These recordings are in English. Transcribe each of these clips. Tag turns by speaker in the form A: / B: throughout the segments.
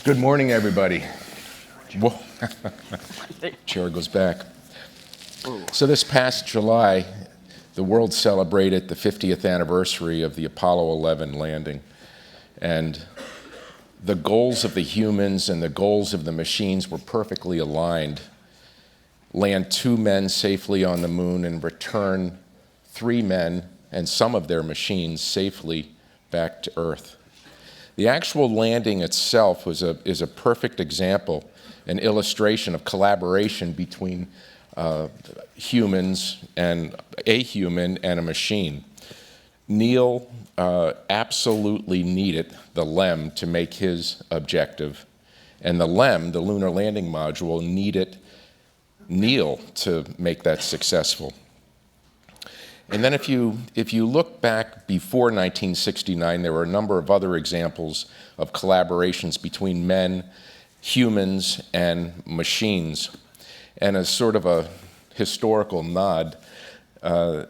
A: Good morning, everybody. Whoa. Chair goes back. So this past July, the world celebrated the 50th anniversary of the Apollo 11 landing. And the goals of the humans and the goals of the machines were perfectly aligned. Land 2 men safely on the moon and return 3 men and some of their machines safely back to Earth. The actual landing itself is a perfect example, an illustration of collaboration between humans and a human and a machine. Neil absolutely needed the LEM to make his objective, and the LEM, the Lunar Landing Module, needed Neil to make that successful. And then if you look back before 1969, there were a number of other examples of collaborations between men, humans, and machines. And as sort of a historical nod, the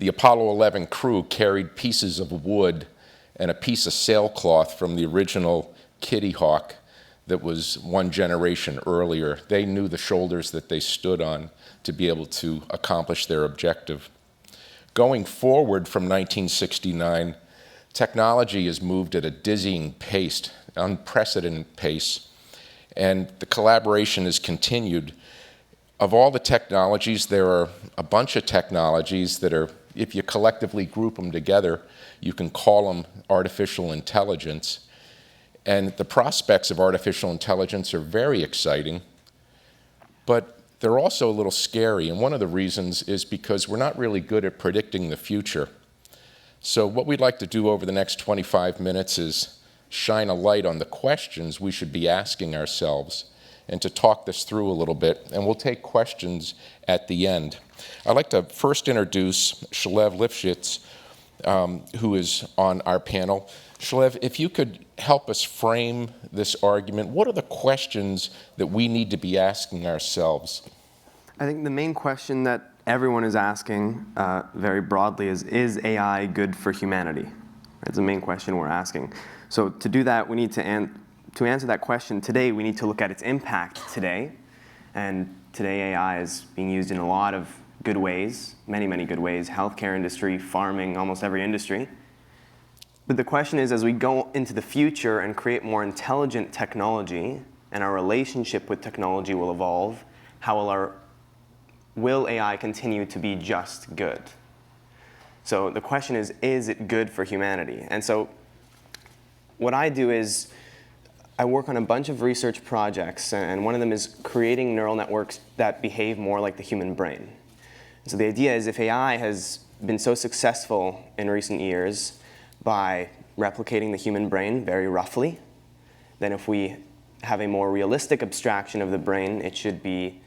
A: Apollo 11 crew carried pieces of wood and a piece of sailcloth from the original Kitty Hawk that was one generation earlier. They knew the shoulders that they stood on to be able to accomplish their objective. Going forward from 1969, technology has moved at a dizzying pace, unprecedented pace, and the collaboration has continued. Of all the technologies, there are a bunch of technologies that are, if you collectively group them together, you can call them artificial intelligence. And the prospects of artificial intelligence are very exciting, but they're also a little scary, and one of the reasons is because we're not really good at predicting the future. So what we'd like to do over the next 25 minutes is shine a light on the questions we should be asking ourselves and to talk this through a little bit, and we'll take questions at the end. I'd like to first introduce Shalev Lifshitz, who is on our panel. Shalev, if you could help us frame this argument, what are the questions that we need to be asking ourselves?
B: I think the main question that everyone is asking very broadly is AI good for humanity? It's the main question we're asking. So to do that, we need to answer that question today, we need to look at its impact today. And today AI is being used in a lot of good ways, many, many good ways, healthcare industry, farming, almost every industry. But the question is, as we go into the future and create more intelligent technology, and our relationship with technology will evolve, will AI continue to be just good? So the question is it good for humanity? And so what I do is I work on a bunch of research projects, and one of them is creating neural networks that behave more like the human brain. So the idea is if AI has been so successful in recent years by replicating the human brain very roughly, then if we have a more realistic abstraction of the brain, it should be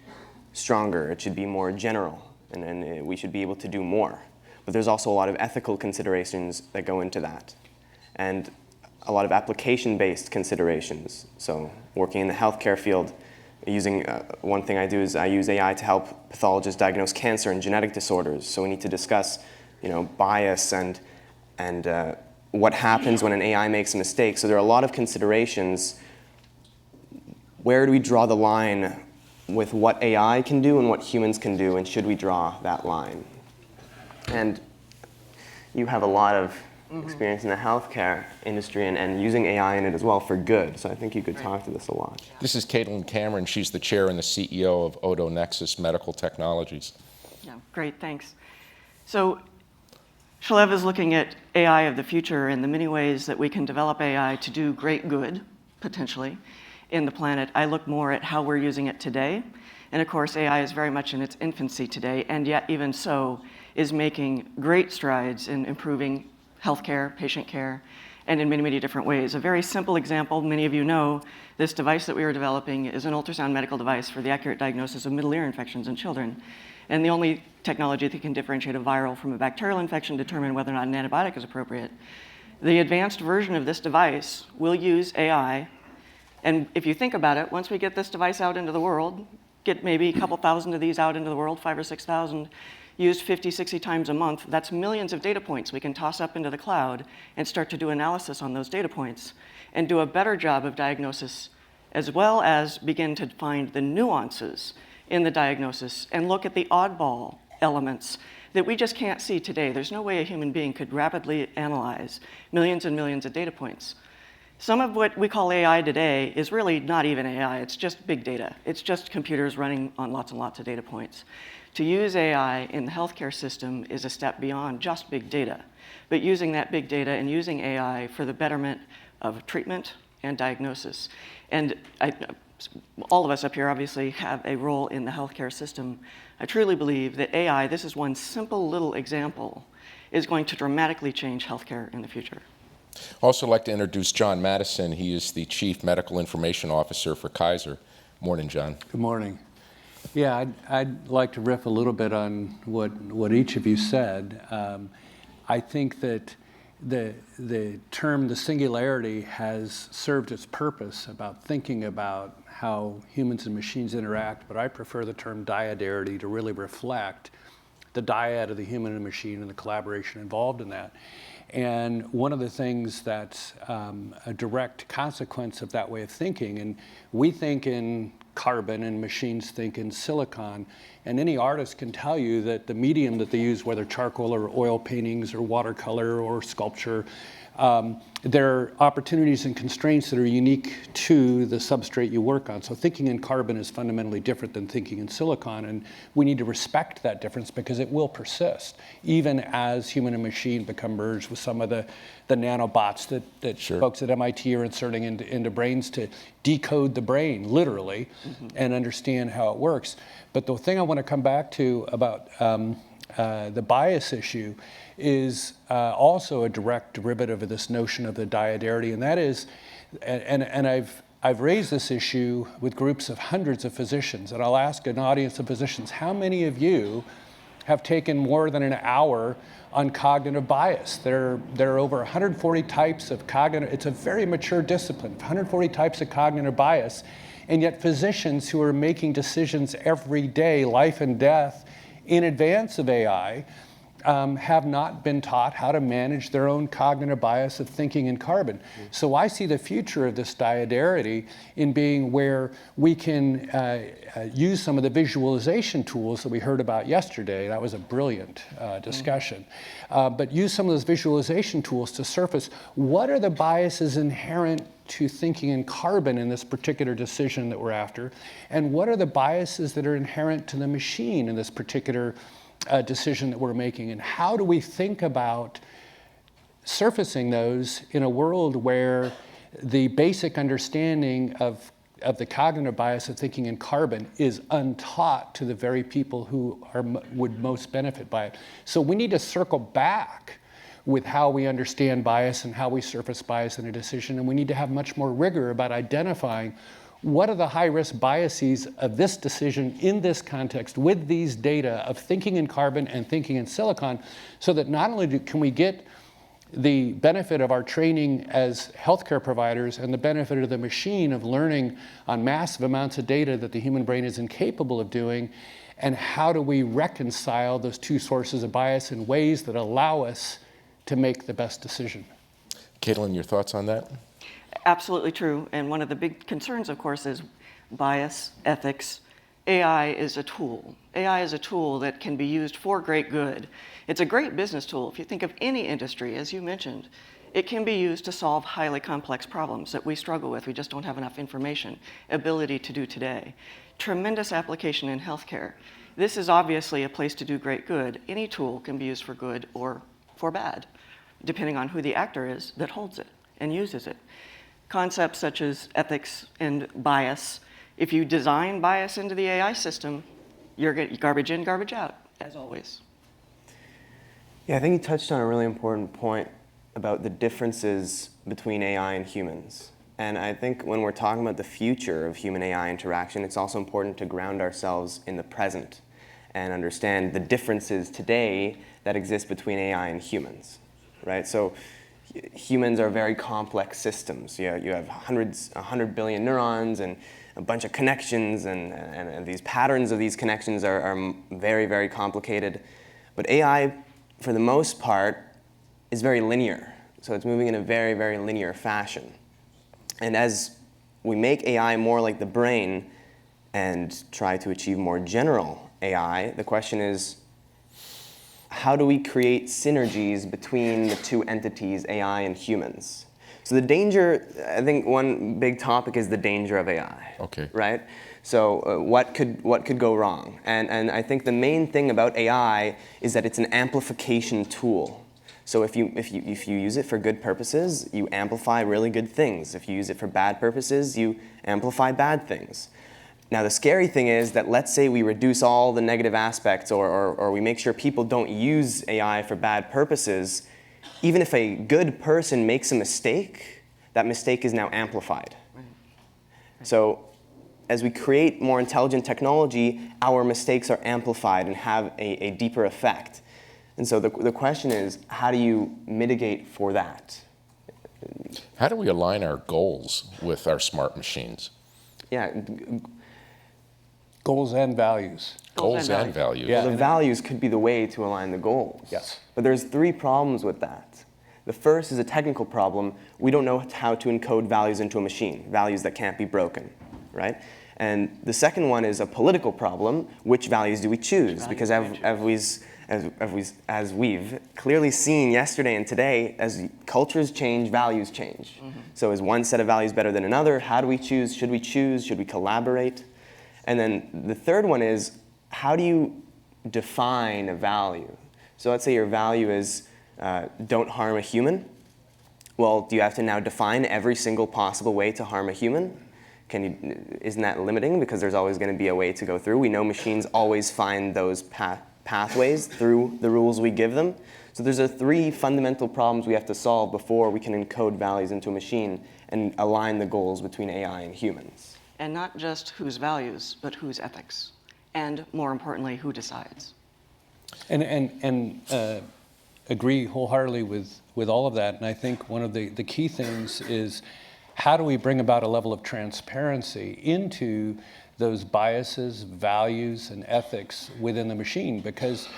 B: stronger, it should be more general, and then we should be able to do more. But there's also a lot of ethical considerations that go into that, and a lot of application-based considerations. So working in the healthcare field, one thing I do is I use AI to help pathologists diagnose cancer and genetic disorders. So we need to discuss, bias and what happens when an AI makes a mistake. So there are a lot of considerations. Where do we draw the line with what AI can do and what humans can do, and should we draw that line? And you have a lot of experience in the healthcare industry and using AI in it as well for good. So I think you could talk to this a lot.
A: This is Caitlin Cameron. She's the chair and the CEO of OtoNexus Medical Technologies.
C: Yeah, great, thanks. So Shalev is looking at AI of the future and the many ways that we can develop AI to do great good, potentially, in the planet. I look more at how we're using it today. And of course, AI is very much in its infancy today, and yet even so is making great strides in improving healthcare, patient care, and in many, many different ways. A very simple example, many of you know, this device that we are developing is an ultrasound medical device for the accurate diagnosis of middle ear infections in children. And the only technology that can differentiate a viral from a bacterial infection, determine whether or not an antibiotic is appropriate. The advanced version of this device will use AI. And if you think about it, once we get this device out into the world, get maybe a couple thousand of these out into the world, 5,000 or 6,000, used 50, 60 times a month, that's millions of data points we can toss up into the cloud and start to do analysis on those data points. and do a better job of diagnosis, as well as begin to find the nuances in the diagnosis and look at the oddball elements that we just can't see today. There's no way a human being could rapidly analyze millions and millions of data points. Some of what we call AI today is really not even AI, it's just big data. It's just computers running on lots and lots of data points. To use AI in the healthcare system is a step beyond just big data, but using that big data and using AI for the betterment of treatment and diagnosis. And all of us up here obviously have a role in the healthcare system. I truly believe that AI, this is one simple little example, is going to dramatically change healthcare in the future.
A: Also like to introduce John Mattison. He is the Chief Medical Information Officer for Kaiser. Morning, John.
D: Good morning. Yeah, I'd like to riff a little bit on what each of you said. I think that the term, the singularity, has served its purpose about thinking about how humans and machines interact, but I prefer the term dyadarity to really reflect the dyad of the human and machine and the collaboration involved in that. And one of the things that's a direct consequence of that way of thinking, and we think in carbon and machines think in silicon, and any artist can tell you that the medium that they use, whether charcoal or oil paintings or watercolor or sculpture, there are opportunities and constraints that are unique to the substrate you work on. So thinking in carbon is fundamentally different than thinking in silicon, and we need to respect that difference because it will persist, even as human and machine become merged with some of the nanobots that
A: Sure.
D: folks at MIT are inserting into brains to decode the brain, literally, and understand how it works. But the thing I want to come back to about the bias issue is also a direct derivative of this notion of the dyadarity, and that is, and I've raised this issue with groups of hundreds of physicians, and I'll ask an audience of physicians, how many of you have taken more than an hour on cognitive bias? There are over 140 types of cognitive, it's a very mature discipline, 140 types of cognitive bias, and yet physicians who are making decisions every day, life and death, in advance of AI, have not been taught how to manage their own cognitive bias of thinking in carbon. So I see the future of this dyadarity in being where we can use some of the visualization tools that we heard about yesterday. That was a brilliant discussion. But use some of those visualization tools to surface what are the biases inherent to thinking in carbon in this particular decision that we're after, and what are the biases that are inherent to the machine in this particular decision that we're making, and how do we think about surfacing those in a world where the basic understanding of the cognitive bias of thinking in carbon is untaught to the very people who would most benefit by it. So we need to circle back with how we understand bias and how we surface bias in a decision, and we need to have much more rigor about identifying what are the high-risk biases of this decision in this context with these data of thinking in carbon and thinking in silicon, so that not only can we get the benefit of our training as healthcare providers and the benefit of the machine of learning on massive amounts of data that the human brain is incapable of doing, and how do we reconcile those two sources of bias in ways that allow us to make the best decision.
A: Caitlin, your thoughts on that?
C: Absolutely true. And one of the big concerns, of course, is bias, ethics. AI is a tool. AI is a tool that can be used for great good. It's a great business tool. If you think of any industry, as you mentioned, it can be used to solve highly complex problems that we struggle with. We just don't have enough information, ability to do today. Tremendous application in healthcare. This is obviously a place to do great good. Any tool can be used for good or for bad, depending on who the actor is that holds it and uses it. Concepts such as ethics and bias, if you design bias into the AI system, you're getting garbage in, garbage out, as always.
B: Yeah, I think you touched on a really important point about the differences between AI and humans. And I think when we're talking about the future of human-AI interaction, it's also important to ground ourselves in the present and understand the differences today that exist between AI and humans, right? So humans are very complex systems. You have 100 billion neurons and a bunch of connections, and these patterns of these connections are very, very complicated. But AI, for the most part, is very linear. So it's moving in a very, very linear fashion. And as we make AI more like the brain and try to achieve more general AI, the question is, how do we create synergies between the two entities, AI and humans? So the danger, I think one big topic is the danger of AI.
A: Okay.
B: Right? So what could go wrong? And I think the main thing about AI is that it's an amplification tool. So if you use it for good purposes, you amplify really good things. If you use it for bad purposes, you amplify bad things. Now the scary thing is that let's say we reduce all the negative aspects or we make sure people don't use AI for bad purposes, even if a good person makes a mistake, that mistake is now amplified. Right. So as we create more intelligent technology, our mistakes are amplified and have a deeper effect. And so the question is, how do you mitigate for that?
A: How do we align our goals with our smart machines?
B: Yeah.
D: Goals and values.
A: Goals and values.
D: Yeah.
B: Well, the values could be the way to align the goals.
D: Yes.
B: But there's 3 problems with that. The first is a technical problem. We don't know how to encode values into a machine, values that can't be broken, right? And the second one is a political problem. Which values do we choose? Because as we've clearly seen yesterday and today, as cultures change, values change. Mm-hmm. So is one set of values better than another? How do we choose? Should we choose? Should we collaborate? And then the third one is, how do you define a value? So let's say your value is don't harm a human. Well, do you have to now define every single possible way to harm a human? Isn't that limiting? Because there's always going to be a way to go through. We know machines always find those pathways through the rules we give them. So there's 3 fundamental problems we have to solve before we can encode values into a machine and align the goals between AI and humans.
C: And not just whose values, but whose ethics. And more importantly, who decides.
D: And agree wholeheartedly with all of that. And I think one of the key things is, how do we bring about a level of transparency into those biases, values, and ethics within the machine? Because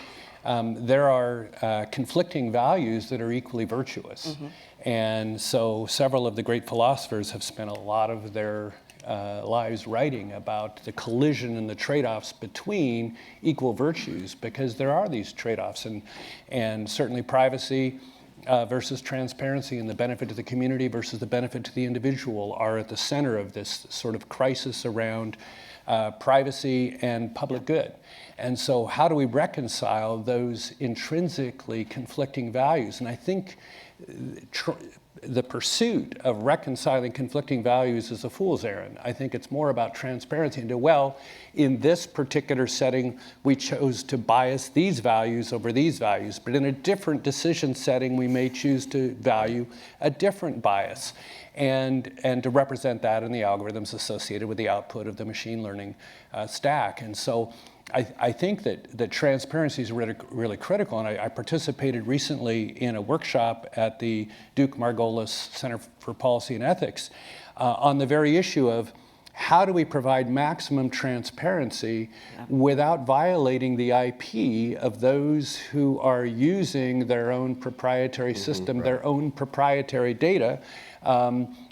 D: there are conflicting values that are equally virtuous. Mm-hmm. And so several of the great philosophers have spent a lot of their lives writing about the collision and the trade-offs between equal virtues, because there are these trade-offs, and certainly privacy versus transparency and the benefit to the community versus the benefit to the individual are at the center of this sort of crisis around privacy and public good. And so how do we reconcile those intrinsically conflicting values? And I think the pursuit of reconciling conflicting values is a fool's errand. I think it's more about transparency and in this particular setting, we chose to bias these values over these values, but in a different decision setting, we may choose to value a different bias and to represent that in the algorithms associated with the output of the machine learning stack. And so I think that transparency is really critical, and I participated recently in a workshop at the Duke Margolis Center for Policy and Ethics on the very issue of how do we provide maximum transparency without violating the IP of those who are using their own proprietary system, right, their own proprietary data,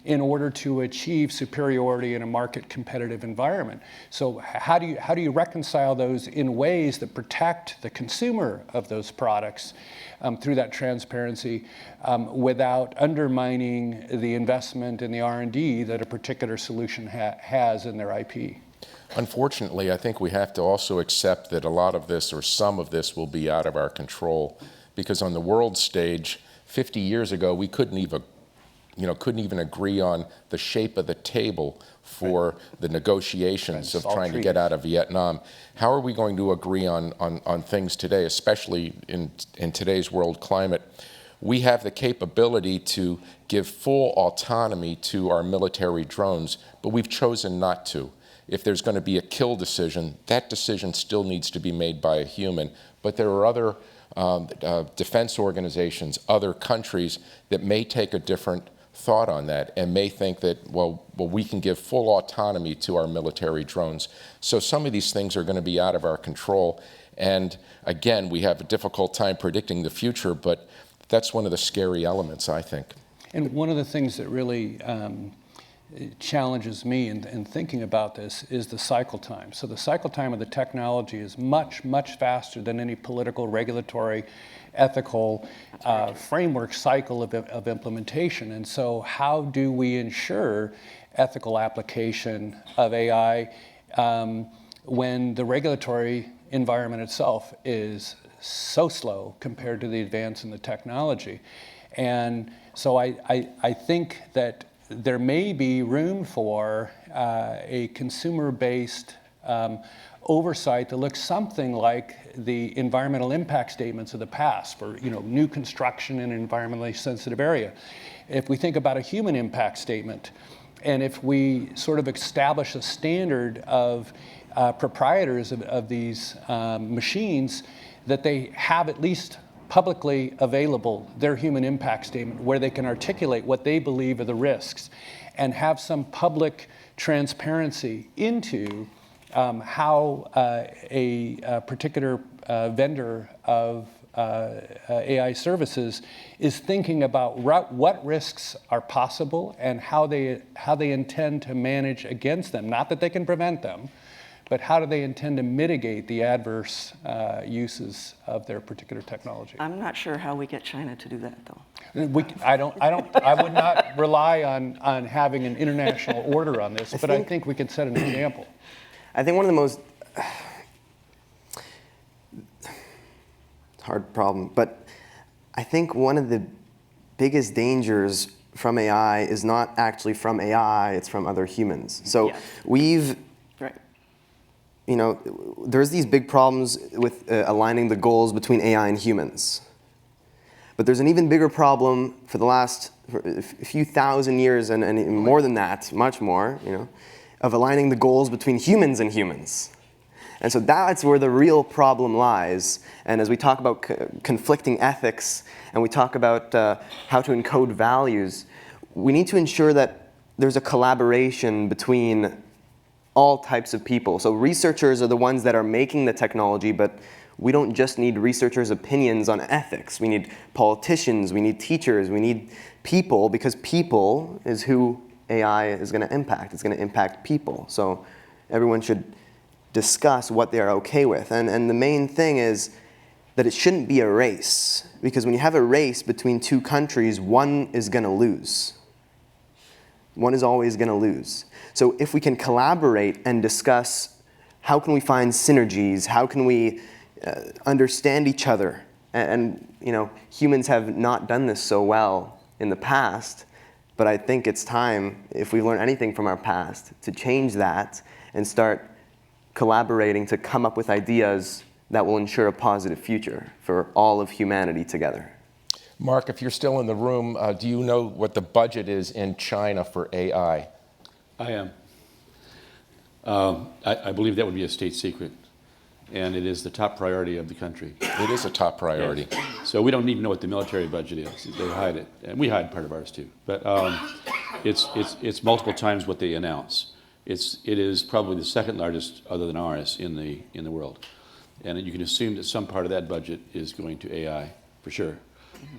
D: in order to achieve superiority in a market competitive environment. So how do you reconcile those in ways that protect the consumer of those products through that transparency without undermining the investment in the R&D that a particular solution has in their IP?
A: Unfortunately, I think we have to also accept that a lot of this or some of this will be out of our control, because on the world stage 50 years ago we couldn't even agree on the shape of the table for the negotiations of trying to get out of Vietnam. How are we going to agree on things today, especially in today's world climate? We have the capability to give full autonomy to our military drones, but we've chosen not to. If there's going to be a kill decision, that decision still needs to be made by a human. But there are other defense organizations, other countries that may take a different thought on that and may think that, well, we can give full autonomy to our military drones. So some of these things are going to be out of our control. And again, we have a difficult time predicting the future, but that's one of the scary elements, I think.
D: And one of the things that really challenges me in thinking about this is the cycle time. So the cycle time of the technology is much, much faster than any political, regulatory, ethical framework cycle of implementation. And so how do we ensure ethical application of AI when the regulatory environment itself is so slow compared to the advance in the technology? And so I think that there may be room for a consumer-based oversight that looks something like the environmental impact statements of the past for new construction in an environmentally sensitive area. If we think about a human impact statement, and if we sort of establish a standard of proprietors of these machines, that they have at least publicly available their human impact statement where they can articulate what they believe are the risks and have some public transparency into how a particular vendor of AI services is thinking about what risks are possible and how they intend to manage against them. Not that they can prevent them, but how do they intend to mitigate the adverse uses of their particular technology?
C: I'm not sure how we get China to do that, though.
D: I would not rely on having an international order on this, but I think we can set an example.
B: I think one of the most hard problem, but I think one of the biggest dangers from AI is not actually from AI, it's from other humans. So we've there's these big problems with aligning the goals between AI and humans. But there's an even bigger problem for the last few thousand years and more than that, much more, of aligning the goals between humans and humans. And so that's where the real problem lies. And as we talk about conflicting ethics and we talk about how to encode values, we need to ensure that there's a collaboration between all types of people. So researchers are the ones that are making the technology, but we don't just need researchers' opinions on ethics. We need politicians, we need teachers, we need people, because people is who AI is going to impact. It's going to impact people. So everyone should discuss what they're okay with. And the main thing is that it shouldn't be a race, because when you have a race between two countries, one is going to lose. One is always going to lose. So if we can collaborate and discuss how can we find synergies, how can we understand each other, and humans have not done this so well in the past, but I think it's time, if we learn anything from our past, to change that and start collaborating to come up with ideas that will ensure a positive future for all of humanity together.
A: Mark, if you're still in the room, do you know what the budget is in China for AI?
E: I am. I believe that would be a state secret, and it is the top priority of the country.
A: It is a top priority.
E: Yes. So we don't even know what the military budget is. They hide it, and we hide part of ours too. But it's multiple times what they announce. It is probably the second largest, other than ours, in the world, and you can assume that some part of that budget is going to AI for sure.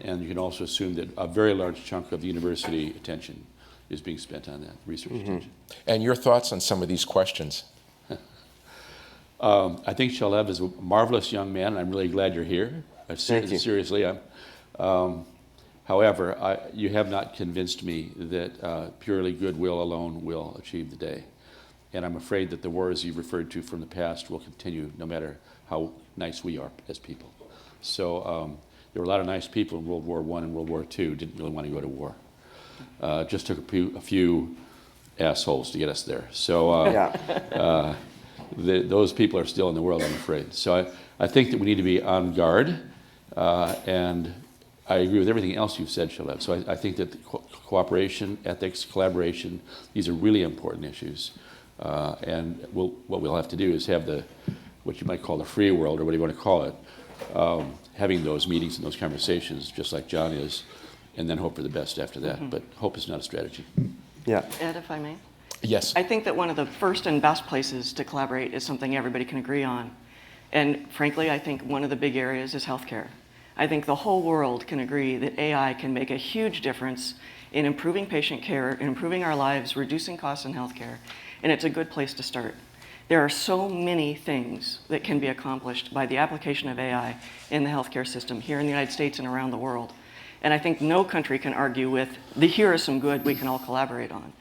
E: And you can also assume that a very large chunk of the university attention is being spent on that, research attention.
A: And your thoughts on some of these questions?
E: I think Shalev is a marvelous young man, and I'm really glad you're here.
B: Thank you.
E: Seriously. However, you have not convinced me that purely goodwill alone will achieve the day. And I'm afraid that the wars you've referred to from the past will continue no matter how nice we are as people. So there were a lot of nice people in World War I and World War II who didn't really want to go to war. Just took a few assholes to get us there. So those people are still in the world, I'm afraid. So I think that we need to be on guard, and I agree with everything else you've said, Shalev. So I think that cooperation, ethics, collaboration, these are really important issues. And what we'll have to do is have what you might call the free world, or what do you want to call it, having those meetings and those conversations, just like John is, and then hope for the best after that. But hope is not a strategy.
B: Yeah.
C: Ed, if I may?
A: Yes.
C: I think that one of the first and best places to collaborate is something everybody can agree on. And frankly, I think one of the big areas is healthcare. I think the whole world can agree that AI can make a huge difference in improving patient care, in improving our lives, reducing costs in healthcare, and it's a good place to start. There are so many things that can be accomplished by the application of AI in the healthcare system here in the United States and around the world. And I think no country can argue with, here is some good we can all collaborate on.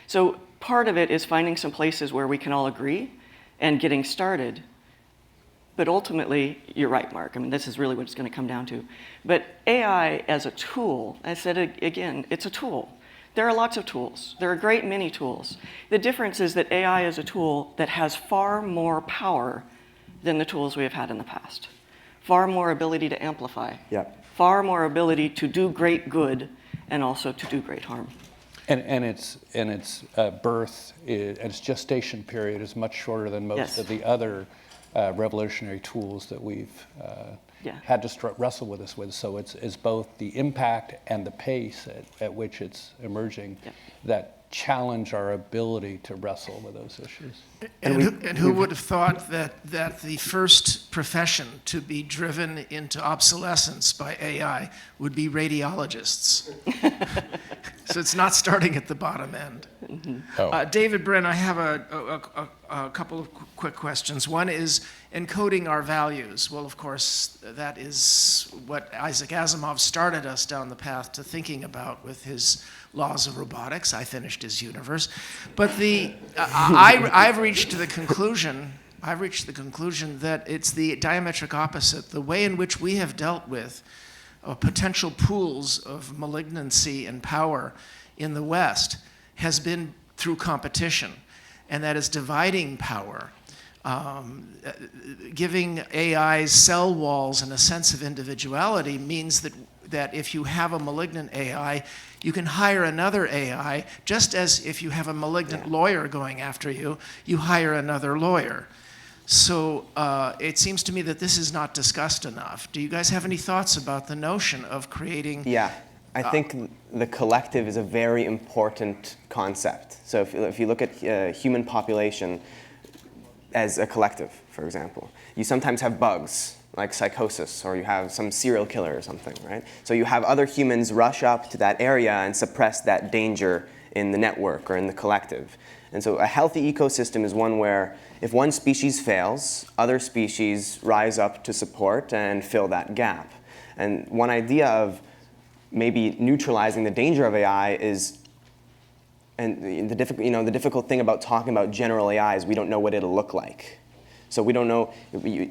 C: So part of it is finding some places where we can all agree and getting started. But ultimately, you're right, Mark. I mean, this is really what it's going to come down to. But AI as a tool, I said it again, it's a tool. There are lots of tools. There are a great many tools. The difference is that AI is a tool that has far more power than the tools we have had in the past. Far more ability to amplify.
B: Yep.
C: Far more ability to do great good and also to do great harm.
D: And its birth, its gestation period is much shorter than most
C: Yes.
D: of the other revolutionary tools that we've had to wrestle with us with. So it's both the impact and the pace at which it's emerging that challenge our ability to wrestle with those issues.
F: And who would have thought that the first profession to be driven into obsolescence by AI would be radiologists? So it's not starting at the bottom end.
A: Oh.
F: David Brin, I have a couple of quick questions. One is encoding our values. Well, of course, that is what Isaac Asimov started us down the path to thinking about with his laws of robotics. I finished his universe. But I've reached the conclusion that it's the diametric opposite. The way in which we have dealt with potential pools of malignancy and power in the West has been through competition, and that is dividing power, giving AIs cell walls and a sense of individuality means that if you have a malignant AI, you can hire another AI, just as if you have a malignant lawyer going after you, you hire another lawyer. So it seems to me that this is not discussed enough. Do you guys have any thoughts about the notion of creating?
B: Yeah, I think the collective is a very important concept. So if you look at human population as a collective, for example, you sometimes have bugs like psychosis, or you have some serial killer or something, right? So you have other humans rush up to that area and suppress that danger in the network or in the collective. And so a healthy ecosystem is one where if one species fails, other species rise up to support and fill that gap. And one idea of maybe neutralizing the danger of AI is, and the difficult thing about talking about general AI is we don't know what it'll look like. So we don't know,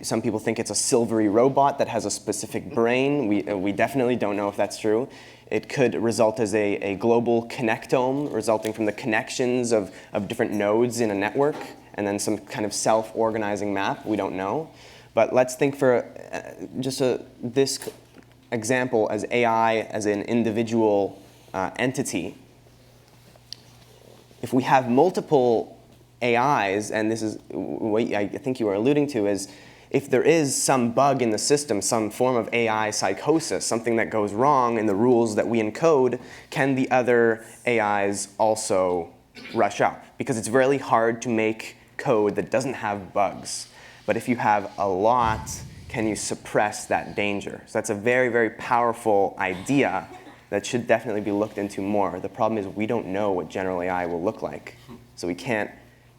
B: some people think it's a silvery robot that has a specific brain. We definitely don't know if that's true. It could result as a global connectome, resulting from the connections of different nodes in a network, and then some kind of self-organizing map. We don't know. But let's think for this example as AI as an individual entity. If we have multiple AIs, and this is what I think you were alluding to, is if there is some bug in the system, some form of AI psychosis, something that goes wrong in the rules that we encode, can the other AIs also rush up? Because it's really hard to make code that doesn't have bugs. But if you have a lot, can you suppress that danger? So that's a very, very powerful idea that should definitely be looked into more. The problem is we don't know what general AI will look like, so we can't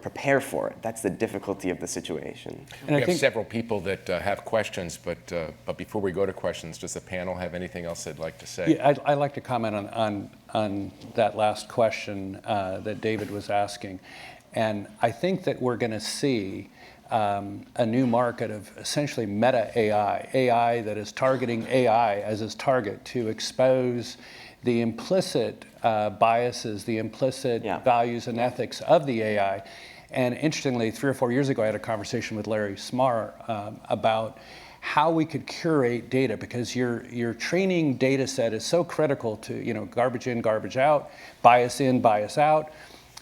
B: prepare for it. That's the difficulty of the situation.
A: And we have several people that have questions, but before we go to questions, does the panel have anything else they'd like to say?
D: Yeah, I'd like to comment on that last question that David was asking. And I think that we're going to see a new market of essentially meta AI that is targeting AI as its target to expose the implicit biases, the implicit values and ethics of the AI. And interestingly, 3 or 4 years ago, I had a conversation with Larry Smarr about how we could curate data, because your training data set is so critical to garbage in, garbage out, bias in, bias out.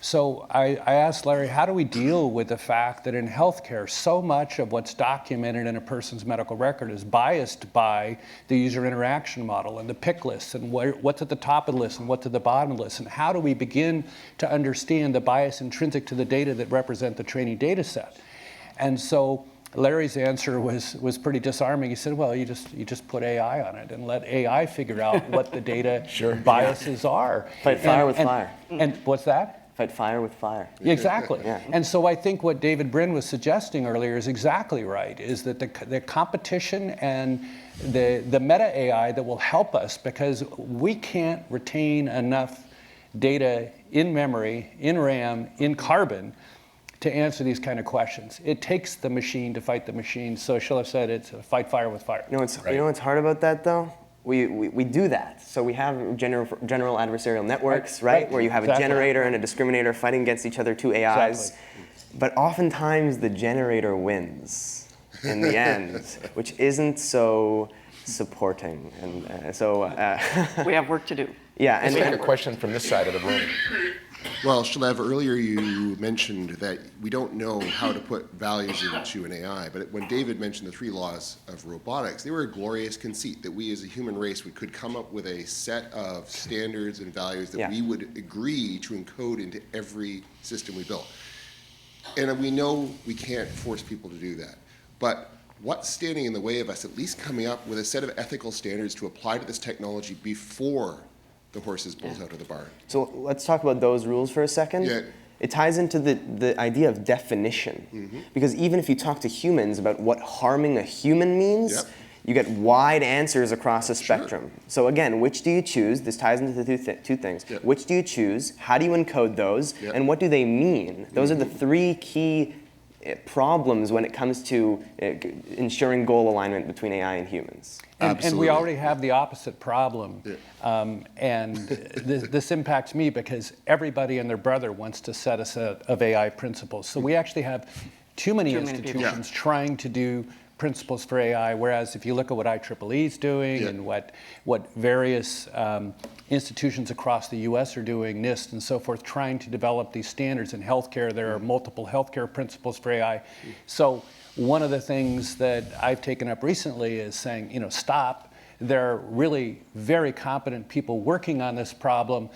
D: So I asked Larry, how do we deal with the fact that in healthcare, so much of what's documented in a person's medical record is biased by the user interaction model and the pick lists and what's at the top of the list and what's at the bottom of the list, and how do we begin to understand the bias intrinsic to the data that represent the training data set? And so Larry's answer was pretty disarming. He said, well, you just put AI on it and let AI figure out what the data biases are.
B: Fight fire with fire.
D: And what's that?
B: Fight fire with fire.
D: Exactly.
B: Yeah.
D: And so I think what David Brin was suggesting earlier is exactly right, is that the competition and the meta AI that will help us, because we can't retain enough data in memory, in RAM, in carbon, to answer these kind of questions. It takes the machine to fight the machine. So Shalev said it's a fight fire with fire.
B: You know what's hard about that, though? We do that. So we have general adversarial networks, right? Where you have a generator and a discriminator fighting against each other, two AIs. But oftentimes the generator wins in the end, which isn't so supporting. And
C: We have work to do.
B: yeah.
A: Let's
B: And
A: take a question from this side of the room.
G: Well, Shalev, earlier you mentioned that we don't know how to put values into an AI, but when David mentioned the 3 laws of robotics, they were a glorious conceit that we as a human race could come up with a set of standards and values that we would agree to encode into every system we built. And we know we can't force people to do that. But what's standing in the way of us at least coming up with a set of ethical standards to apply to this technology before the horse is pulled out of the barn?
B: so let's talk about those rules for a second.
G: Yeah.
B: It ties into the idea of definition. Because even if you talk to humans about what harming a human means, you get wide answers across a spectrum. So again, which do you choose? This ties into the two things. Which do you choose? How do you encode those? And what do they mean? Those are the 3 key problems when it comes to ensuring goal alignment between AI and humans.
D: And we already have the opposite problem. And this impacts me because everybody and their brother wants to set a set of AI principles. So we actually have too many institutions trying to do principles for AI, whereas if you look at what IEEE is doing and what various institutions across the US are doing, NIST and so forth, trying to develop these standards in healthcare. There are multiple healthcare principles for AI. So one of the things that I've taken up recently is saying, stop. There are really very competent people working on this problem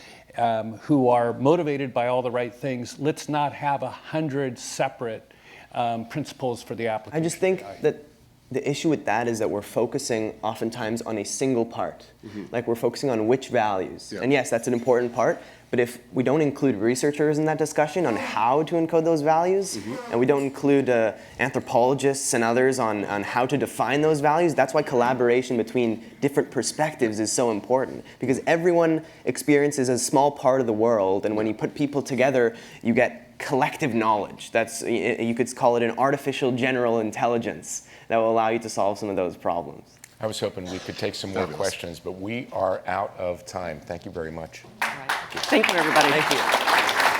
D: who are motivated by all the right things. Let's not have 100 separate principles for the application.
B: I just think that the issue with that is that we're focusing oftentimes on a single part. Like we're focusing on which values. And yes, that's an important part, but if we don't include researchers in that discussion on how to encode those values, and we don't include anthropologists and others on how to define those values, that's why collaboration between different perspectives is so important. Because everyone experiences a small part of the world, and when you put people together, you get collective knowledge. You could call it an artificial general intelligence that will allow you to solve some of those problems.
A: I was hoping we could take some more questions, but we are out of time. Thank you very much.
C: All right. Thank you, everybody.
B: Thank you.